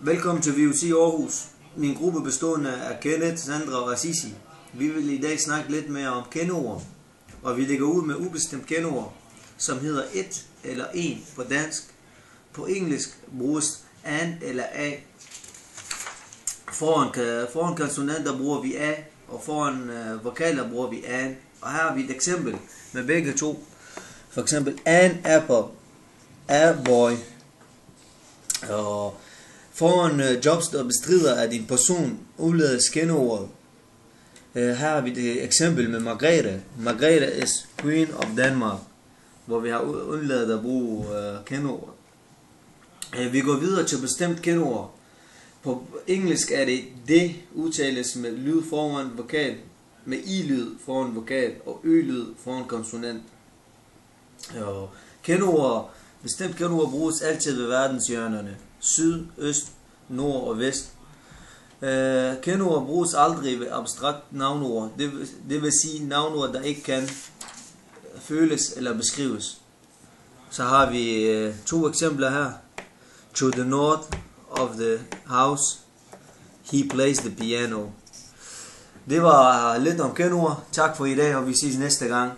Velkommen til VUC Aarhus. Min gruppe bestående af Kenneth, Sandra og Assisi. Vi vil i dag snakke lidt mere om kendeord, og vi lægger ud med ubestemt kendeord, som hedder et eller en på dansk. På engelsk bruges an eller a. Foran konsonanter bruger vi a, og foran vokaler bruger vi an. Og her har vi et eksempel med begge to. For eksempel an apple, a boy. Og foran jobs, der bestrider, at din person udlades kendeordet. Her har vi et eksempel med Margrethe. Margrethe is Queen of Denmark, hvor vi har undladet at bruge kendeordet. Vi går videre til bestemt kendeord. På engelsk er det udtales med lyd foran vokal, med i-lyd foran vokal og ø-lyd foran konsonant. Bestemt kendeord bruges altid ved verdenshjørnerne. Syd, øst, nord og vest. Kendeord bruges aldrig ved abstrakt navnord. Det vil sige navnord, der ikke kan føles eller beskrives. Så har vi to eksempler her. To the north of the house, he plays the piano. Det var lidt om kendeord. Tak for i dag, og vi ses næste gang.